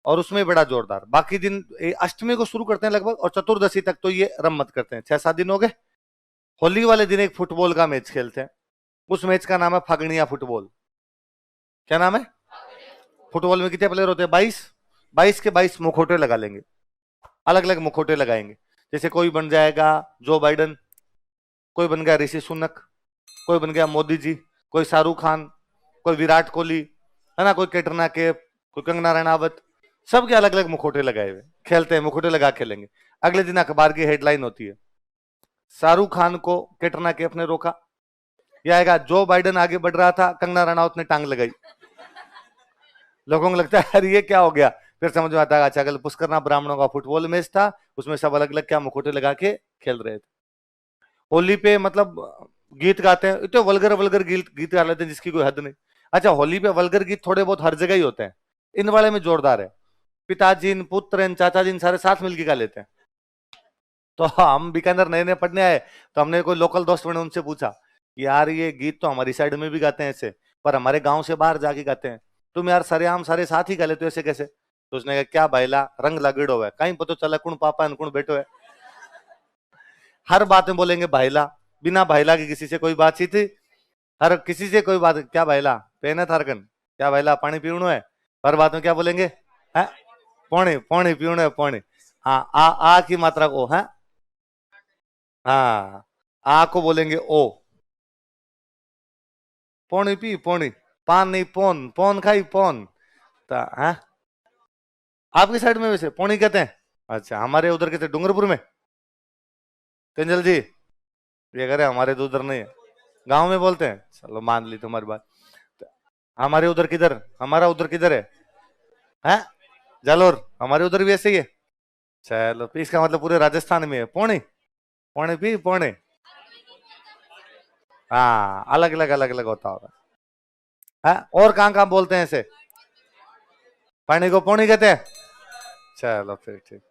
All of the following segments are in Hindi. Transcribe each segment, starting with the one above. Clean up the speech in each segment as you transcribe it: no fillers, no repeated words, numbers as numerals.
और उसमें बड़ा जोरदार। बाकी दिन अष्टमी को शुरू करते हैं लगभग, और चतुर्दशी तक तो ये रम्मत करते हैं। 6-7 दिन हो गए। होली वाले दिन एक फुटबॉल का मैच खेलते हैं। उस मैच का नाम है फागणिया फुटबॉल। क्या नाम है? फुटबॉल में कितने प्लेयर होते हैं? 22। 22 के 22 मुखौटे लगा लेंगे, अलग अलग मुखौटे लगाएंगे। जैसे कोई बन जाएगा जो बाइडन, कोई बन गया ऋषि सुनक, कोई बन गया मोदी जी, कोई शाहरुख खान, कोई विराट कोहली, है ना, कोई कैटरीना कैफ, कोई कंगना रनावत, सबके अलग अलग मुखौटे लगाए हुए खेलते हैं। मुखौटे लगा खेलेंगे। अगले दिन अखबार की हेडलाइन होती है, शाहरुख खान को कैटरीना कैफ ने रोका। यह आएगा, जो बाइडन आगे बढ़ रहा था, कंगना रनावत ने टांग लगाई। लोगों को लगता है यार ये क्या हो गया। फिर समझ में आता है, अच्छा कल पुष्करना ब्राह्मणों का फुटबॉल मैच था, उसमें सब अलग अलग क्या मुखौटे लगा के खेल रहे थे। होली पे मतलब गीत गाते हैं, इतने वल्गर वल्गर गीत गा लेते हैं जिसकी कोई हद नहीं। अच्छा, होली पे वल्गर गीत थोड़े बहुत हर जगह ही होते हैं, इन वाले में जोरदार है। पिताजी, पुत्र, चाचा जी सारे साथ मिलकर गा लेते हैं। तो हम बीकानेर नए नए पढ़ने आए, तो हमने कोई लोकल दोस्त बने, उनसे पूछा यार ये गीत तो हमारी साइड में भी गाते हैं ऐसे, पर हमारे गांव से बाहर जाके गाते हैं, तुम यार सरेआम सारे साथ ही गा लेते हो ऐसे कैसे? तो उसने कहा, क्या भाईला रंग लगेड़ो है, कहीं पता चला कौन पापा है कौन बेटो है। हर बात में बोलेंगे भाईला, बिना भाईला की किसी से कोई बातचीत, हर किसी से कोई बात, क्या भाईला पेन थारकन, क्या भाईला पानी पीवनो है, हर बात में क्या बोलेंगे? है पौने पौने पीवनो है पौने। हाँ, आ की मात्रा को है, हाँ, आ को बोलेंगे ओ, पौनी पी पौनी, पान नहीं पौन, पौन खाई पौन। है आपकी साइड में वैसे पौनी कहते हैं? अच्छा, हमारे उधर कहते डूंगरपुर में। तेंजल जी ये करे, हमारे तो उधर नहीं है, गांव में बोलते हैं। चलो मान ली तुम्हारी बात। हमारे उधर किधर, हमारा उधर किधर है? जालोर, हमारे उधर भी ऐसे ही है। चलो, इसका मतलब पूरे राजस्थान में है पौनी, पौने पी पौने। हाँ, अलग अलग होता होगा। है और कहाँ कहाँ बोलते हैं ऐसे? पानी को पौनी कहते हैं। चलो फिर ठीक।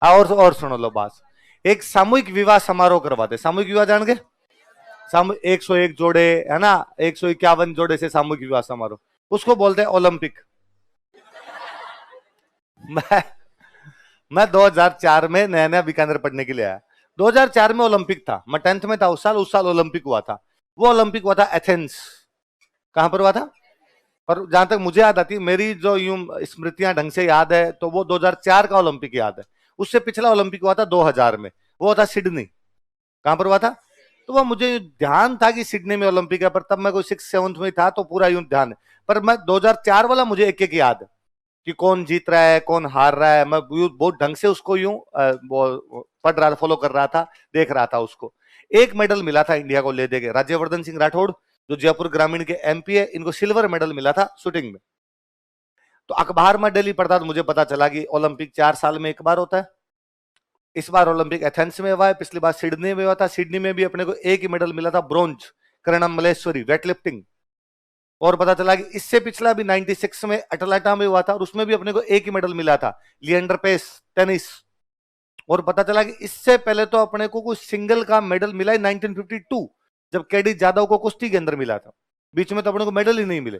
और सुनो लो बात, एक सामूहिक विवाह समारोह करवाते। सामूहिक विवाह जान के, 101 जोड़े, है ना, 151 जोड़े से सामूहिक विवाह समारोह, उसको बोलते हैं ओलंपिक। मैं मैं 2004 में नया नया बीकानेर पढ़ने के लिए आया। 2004 में ओलंपिक था, मैं 10th में था उस साल ओलंपिक हुआ था। वो ओलंपिक हुआ था एथेंस। कहां पर हुआ था? पर जहां तक मुझे याद आती, मेरी जो यूं स्मृतियां ढंग से याद है, तो वो 2004 का ओलंपिक याद है। उससे पिछला ओलंपिक हुआ था 2000 में, वो था सिडनी। कहां पर हुआ था? तो वो मुझे ध्यान था कि सिडनी में ओलंपिक है, पर तब मैं कोई 6th-7th में था, तो पूरा यूं ध्यान है। पर मैं 2004 वाला मुझे एक एक याद है कि कौन जीत रहा है कौन हार रहा है। मैं बहुत ढंग से उसको यूं पढ़ रहा था, फॉलो कर रहा था, देख रहा था उसको। एक मेडल मिला था इंडिया को ले देके, राज्यवर्धन सिंह राठौड़ जो जयपुर ग्रामीण के एमपी है, इनको सिल्वर मेडल मिला था शूटिंग में। तो अखबार में डेली पढ़ता तो मुझे पता चला कि ओलंपिक 4 साल में एक बार होता है। इस बार ओलंपिक एथेंस में हुआ है, पिछली बार सिडनी में हुआ था। सिडनी में भी अपने को एक ही मेडल मिला था, ब्रॉन्ज, करणम मलेश्वरी, वेटलिफ्टिंग। और पता चला कि इससे पिछला भी 96 में अटलांटा में हुआ था, और उसमें भी अपने को एक ही मेडल मिला था, लिएंडर पेस, टेनिस। और पता चला कि इससे पहले तो अपने को कुछ सिंगल का मेडल मिला है 1952, जब केडी जादव को कुश्ती के अंदर मिला था। बीच में तो अपने को मेडल ही नहीं मिले।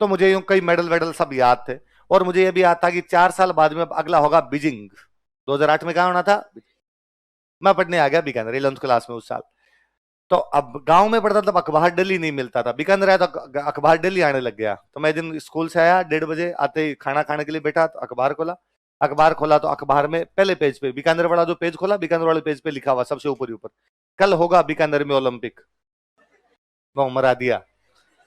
तो मुझे यूं कई मेडल वेडल सब याद थे। और मुझे यह भी याद था कि 4 साल बाद में अगला होगा बीजिंग। 2008 में कहा होना था? मैं पढ़ने आ गया बीकानेर 11th क्लास में उस साल। तो अब गांव में पढ़ता तब अखबार डेली नहीं मिलता था, बीकानेर आया तो अखबार डेली आने लग गया। तो मैं दिन स्कूल से आया 1:30 बजे, आते ही खाना खाने के लिए बैठा तो अखबार खोला तो अखबार में पहले पेज पे बीकानेर वाला जो पेज खोला, बीकानेर वाले पेज पे लिखा हुआ सबसे ऊपर ही ऊपर, कल होगा बीकानेर में ओलंपिक। वो मरा दिया,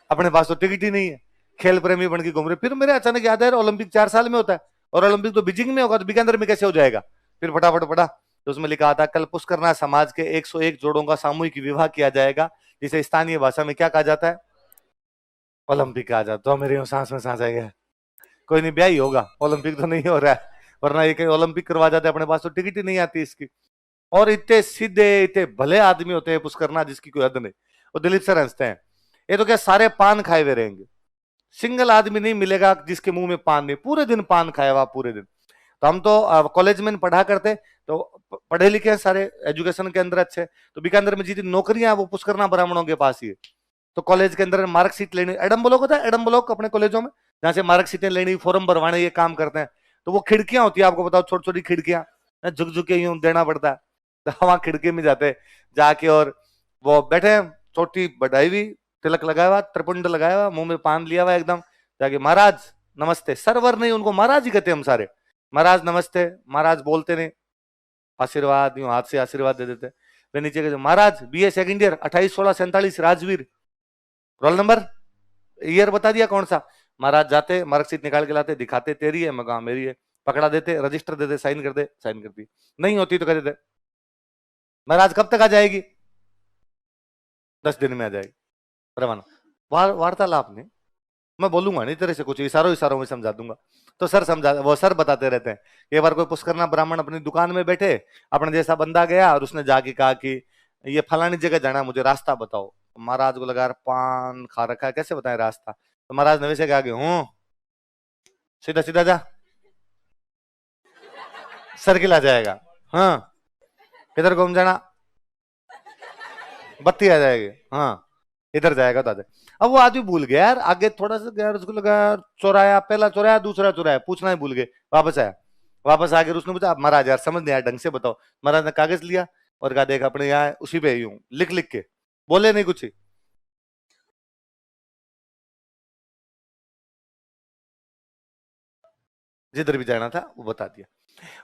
अपने पास तो टिकट ही नहीं है, खेल प्रेमी बन के घूम रहे। फिर मेरे अचानक याद आया ओलंपिक 4 साल में होता है, और ओलंपिक तो बीजिंग में होगा, तो बीकानेर में कैसे हो जाएगा? फिर फटाफट पढ़ा तो उसमें लिखा था, कल पुष्करना समाज के 101 जोड़ों का सामूहिक विवाह किया जाएगा, जिसे स्थानीय भाषा में क्या कहा जाता है? ओलंपिक कहा जाता। तो मेरे सांस में सांस आ गया, कोई नहीं, ब्याह ही होगा, ओलंपिक तो नहीं हो रहा है, वरना ये कहीं ओलंपिक करवा जाते, अपने पास तो टिकट ही नहीं आती इसकी। और इतने सीधे इतने भले आदमी होते हैं पुष्करना, जिसकी कोई हद नहीं। और दिलीप सर हंसते हैं, ये तो क्या सारे पान खाए हुए रहेंगे, सिंगल आदमी नहीं मिलेगा जिसके मुंह में पान नहीं, पूरे दिन पान खाया हुआ पूरे दिन। तो हम तो कॉलेज में पढ़ा करते, तो पढ़े लिखे हैं सारे, एजुकेशन के अंदर अच्छे। तो बीकानेर में जितनी नौकरियां वो पुष्करना ब्राह्मणों के पास ही है। तो कॉलेज के अंदर मार्कशीट लेनी, एडम ब्लॉक होता है, एडम ब्लॉक अपने कॉलेजों में, जहां से मार्कशीटें लेनी, फॉर्म भरवाने, ये काम करते हैं। तो वो खिड़कियां होती है, आपको बताओ, छोटी छोटी खिड़कियां, झुक झुक के यूं देना पड़ता है। तो वहां खिड़की में जाते जाके, और वो बैठे, चोटी बढ़ाई हुई, तिलक लगाया हुआ, त्रिपुंड लगाया हुआ, मुंह में पान लिया हुआ एकदम, जाके महाराज नमस्ते। सरवर नहीं, उनको महाराज ही कहते हम सारे, महाराज नमस्ते। महाराज बोलते नहीं, आशीर्वाद यूं हाथ से आशीर्वाद दे देते। वे नीचे कहते महाराज BA second year 28 16 47 Rajveer, roll number year बता दिया कौन सा। महाराज जाते, मार्कशीट निकाल के लाते, दिखाते तेरी है, मैं कहा मेरी है, पकड़ा देते, रजिस्टर देते, साइन कर दे, साइन कर दी। नहीं होती तो कह देते महाराज कब तक आ जाएगी, 10 दिन में आ जाएगी, रवाना। वार्तालाप नहीं, मैं बोलूंगा नहीं तेरे से कुछ, इशारों इशारों में समझा दूंगा। तो सर समझा, वो सर बताते रहते हैं। एक बार कोई पुष्करना ब्राह्मण अपनी दुकान में बैठे, अपने जैसा बंदा गया और उसने जाके कहा कि ये फलानी जगह जाना, मुझे रास्ता बताओ। महाराज को लगा यार पान खा रखा है, कैसे बताएं रास्ता। तो महाराज ने वैसे कहा कि हूं, सीधा सीधा जा, सर्किल आ जाएगा। हाँ, किधर घूम जाना, बत्ती आ जाएगी। हाँ, इधर जाएगा तो आ जाए। अब वो आदमी भूल गया यार, आगे थोड़ा सा गया, उसको लगा यार चौराया, पहला चौराया, दूसरा चौराया, पूछना ही भूल गए। वापस आया, वापस आके उसने पूछा महाराज यार समझ नहीं आया, ढंग से बताओ। महाराज ने कागज लिया और कहा देख अपने यहाँ उसी पे यूं लिख लिख के, बोले नहीं कुछ ही। जिधर भी जाना था वो बता दिया।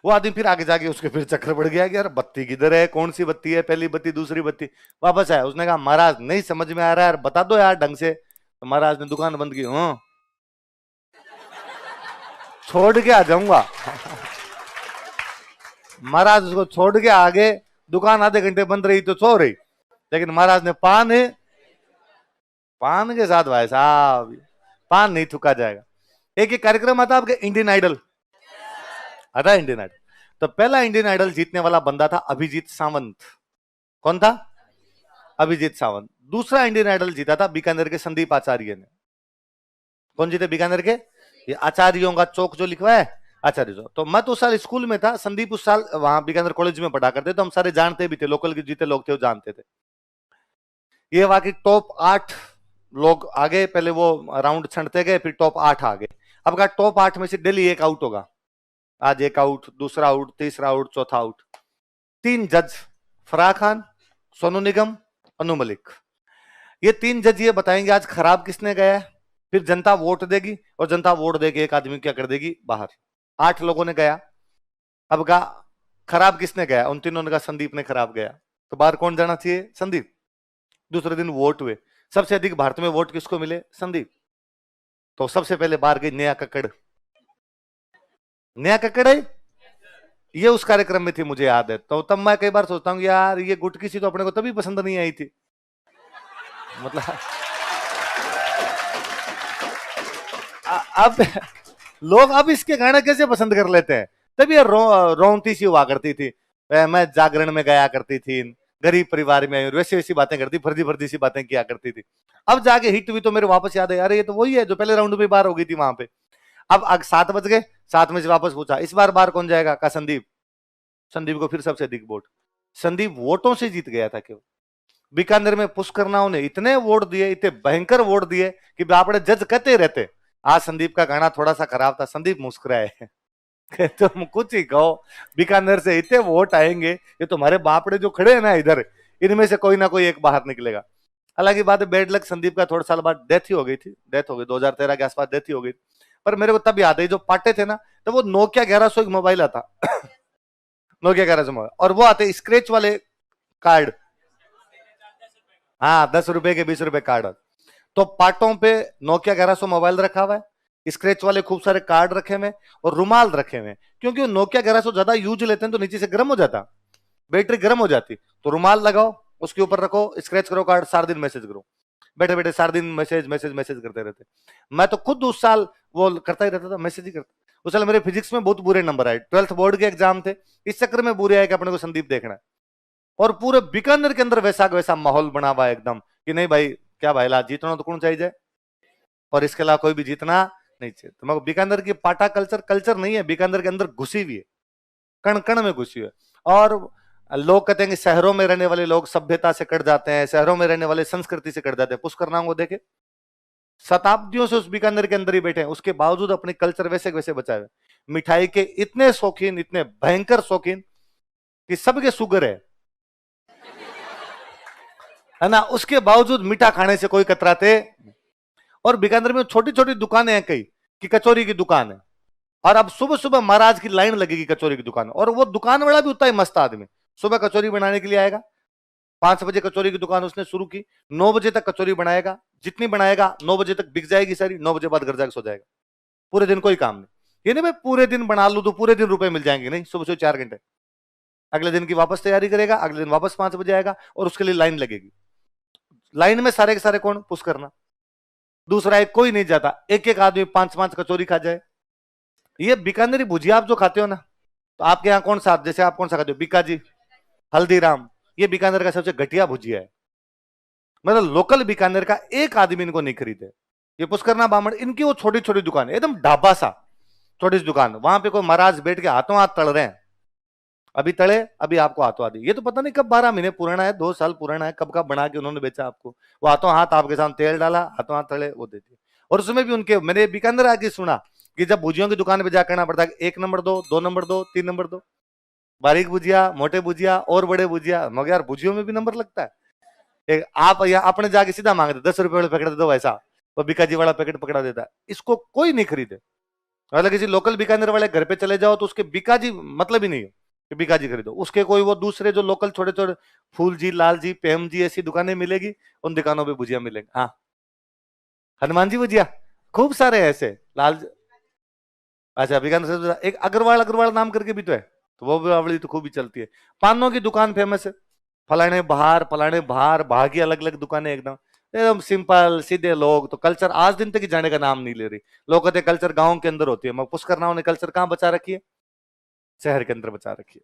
वो आदमी फिर आगे जाके उसके फिर चक्कर पड़ गया कि यार बत्ती किधर है, कौन सी बत्ती है, पहली बत्ती दूसरी बत्ती। वापस आया, उसने कहा महाराज नहीं समझ में आ रहा है यार, बता दो यार ढंग से। तो महाराज ने दुकान बंद की। हाँ, छोड़ के आ जाऊंगा। महाराज उसको छोड़ के आगे, दुकान आधे घंटे बंद रही तो सो रही, लेकिन महाराज ने पान है, पान के साथ भाई साहब पान नहीं थूका जाएगा। एक एक कार्यक्रम आता आपके इंडियन आइडल, आता इंडियन आइडल। तो पहला इंडियन आइडल जीतने वाला बंदा था अभिजीत सावंत। कौन था, अभिजीत सावंत। दूसरा इंडियन आइडल जीता था बीकानेर के संदीप आचार्य ने। कौन जीते बीकानेर के, ये आचार्यों का चौक जो लिखवा है, आचार्य जो। तो मैं तो उस साल स्कूल में था, संदीप उस साल वहां बीकानेर कॉलेज में पढ़ा करते, तो हम सारे जानते भी थे, लोकल के जीते लोग थे वो जानते थे। ये वहां की टॉप 8 लोग आ गए, पहले वो राउंड छंटते गए, फिर टॉप 8 आ गए। अब का टॉप 8 में से डेली एक आउट होगा, आज एक आउट, दूसरा आउट, तीसरा आउट, चौथा आउट। 3 जज, फराह खान, सोनू निगम, अनु मलिक, ये 3 जज ये बताएंगे आज खराब किसने गया है। फिर जनता वोट देगी और जनता वोट देके एक आदमी क्या कर देगी बाहर। 8 लोगों ने गया, अब का खराब किसने गया, उन तीनों ने कहा संदीप ने खराब गया, तो बाहर कौन जाना चाहिए, संदीप। दूसरे दिन वोट हुए, सबसे अधिक भारत में वोट किसको मिले, संदीप। तो सबसे पहले बाहर गई नेहा कक्कड़। नेहा कक्कड़ है, ये उस कार्यक्रम में थी मुझे याद है। तो तब मैं कई बार सोचता हूँ यार ये गुटकी सी तो अपने को तभी पसंद नहीं आई थी, मतलब अब लोग अब इसके गाने कैसे पसंद कर लेते हैं। तभी ये रोंती सी हुआ करती थी, मैं जागरण में गया करती थी, गरीब परिवार में वैसी वैसी बातें करती, फर्जी फर्जी सी बातें किया करती थी। अब जाके हिट हुई तो मेरे वापस याद है, अरे ये तो वही है जो पहले राउंड में बार हो गई थी वहां पे। अब 7 बज गए, 7 में से वापस पूछा इस बार बाहर कौन जाएगा, का संदीप। संदीप को फिर सबसे अधिक वोट, संदीप वोटों से जीत गया था। क्यों, बीकानेर में पुष्करनाओं ने इतने वोट दिए, इतने भयंकर वोट दिए कि आपने जज कहते रहते आज संदीप का गाना थोड़ा सा खराब था, संदीप मुस्कुराए। तुम कुछ ही कहो, बीकानेर से इतने वोट आएंगे, ये तुम्हारे बापड़े जो खड़े हैं ना इधर, इनमें से कोई ना कोई एक बाहर निकलेगा। हालांकि बात है बेड लक, संदीप का थोड़े साल बाद डेथ ही हो गई थी, डेथ हो गई 2013 के आसपास डेथ ही हो गई। पर मेरे को तब याद है जो पाटे थे ना, तो वो नोकिया 1100 एक मोबाइल आता। नोकिया 1100 मोबाइल, और वो आते स्क्रैच वाले कार्ड, हाँ 10 रुपए के 20 रुपए कार्ड। तो पाटों पे नोकिया 1100 मोबाइल रखा हुआ है, स्क्रैच वाले खूब सारे कार्ड रखे हुए और रुमाल रखे हुए, क्योंकि नोकिया 1100 ज्यादा यूज लेते हैं तो नीचे से गर्म हो जाता, बैटरी गर्म हो जाती। तो रुमाल लगाओ, उसके ऊपर रखो, स्क्रैच करो कार्ड, सारा दिन मैसेज करो, बैठे बैठे सारा दिन मैसेज मैसेज मैसेज करते रहते। मैं तो खुद उस साल वो करता ही रहता था, मैसेज ही करता। उस साल मेरे फिजिक्स में बहुत बुरे नंबर आए, 12th बोर्ड के एग्जाम थे, इस चक्कर में बुरे आए कि अपने को संदीप देखना है। और पूरे बीकानेर के अंदर वैसा वैसा माहौल बना हुआ है एकदम कि नहीं भाई क्या भाई ला जीतना तो कौन चाहिए, और इसके अलावा कोई भी जीतना नहीं चाहिए। तो बीकानेर की पाटा कल्चर कल्चर नहीं है, बीकानेर के अंदर घुसी हुई है, कण कण में घुसी हुई है। और लोग कहते हैं कि शहरों में रहने वाले लोग सभ्यता से कट जाते हैं, शहरों में रहने वाले संस्कृति से कट जाते हैं। पुष्करनाओं को देखे, शताब्दियों से उस बीकानेर के अंदर ही बैठे हैं, उसके बावजूद अपने कल्चर वैसे वैसे बचाए हुए। मिठाई के इतने शौकीन, इतने भयंकर शौकीन कि सबके शुगर है ना, उसके बावजूद मीठा खाने से कोई कतराते। और बीकानेर में छोटी छोटी दुकानें हैं कई, कि कचौरी की दुकान है, और अब सुबह सुबह महाराज की लाइन लगेगी कचौरी की दुकान, और वो दुकान वाला भी उतना ही मस्त आदमी, सुबह कचौरी बनाने के लिए आएगा। 5 बजे कचौरी की दुकान उसने शुरू की, 9 बजे तक कचौरी बनाएगा, जितनी बनाएगा 9 बजे तक बिक जाएगी सारी, 9 बजे बाद घर जाकर सो जाएगा। पूरे दिन कोई काम नहीं। ये नहीं भाई पूरे दिन बना लू तो पूरे दिन रुपए मिल जाएंगे, नहीं, सुबह से 4 घंटे। अगले दिन की वापस तैयारी करेगा, अगले दिन वापस 5 बजे आएगा, और उसके लिए लाइन लगेगी। लाइन में सारे के सारे कौन? पुश करना। दूसरा एक कोई नहीं जाता, एक एक आदमी 5-5 कचौरी खा जाए। ये बीकानेरी भुजिया आप जो खाते हो ना, तो आपके यहाँ कौन सा, जैसे आप कौन सा खाते हो? बीकाजी, हल्दीराम, ये बीकानेर का सबसे घटिया भुजिया है। मतलब लोकल बीकानेर का एक आदमी इनको नहीं खरीदे। ये पुष्करना बामण, इनकी वो छोटी छोटी दुकान, एकदम ढाबा सा छोटी सी दुकान, वहां पे कोई महाराज बैठ के हाथों हाथ तल रहे हैं, अभी तले, अभी आपको हाथों हाथ। ये तो पता नहीं कब 12 महीने पुराना है, 2 साल पुराना है, कब का बना के उन्होंने बेचा आपको। वो हाथों हाथ आपके साथ तेल डाला, हाथों हाथ तले, वो देती। और उसमें भी उनके, मैंने बीकानेर आके सुना कि जब भुजियों की दुकान पे जा करना पड़ता है, 1 नंबर दो, 2 नंबर दो, 3 नंबर दो, बारीक भुजिया, मोटे भुजिया और बड़े भुजिया। मगर यार भुजियों में भी नंबर लगता है। एक आप या अपने जाके सीधा मांगते 10 रुपए वाला पैकेट दे दो, ऐसा वो बीकाजी वाला पैकेट पकड़ा देता है। इसको कोई नहीं खरीदे। मतलब किसी लोकल बीकानेर वाले घर पे चले जाओ तो उसके बीकाजी मतलब ही नहीं है कि बीकाजी खरीदो, उसके कोई वो दूसरे जो लोकल छोटे छोटे फूल जी, लाल जी, प्रेम जी, ऐसी दुकानें मिलेगी, उन दुकानों पे भुजिया मिलेगी। हाँ, हनुमान जी भुजिया खूब सारे हैं ऐसे, अच्छा बीकानेर से एक अग्रवाल, अग्रवाल नाम करके भी तो है, तो वो भी वाली तो खूब ही चलती है। पानों की दुकान फेमस है, फलाने बहार, फलाने बहार, भागी, अलग अलग दुकानें, एकदम एकदम सिंपल सीधे लोग। तो कल्चर आज दिन तक ही जाने का नाम नहीं ले रही। लोग कहते हैं कल्चर गांव के अंदर होती है, मगर पुष्कर नाव ने कल्चर कहाँ बचा रखी है? शहर के अंदर बचा रखी है।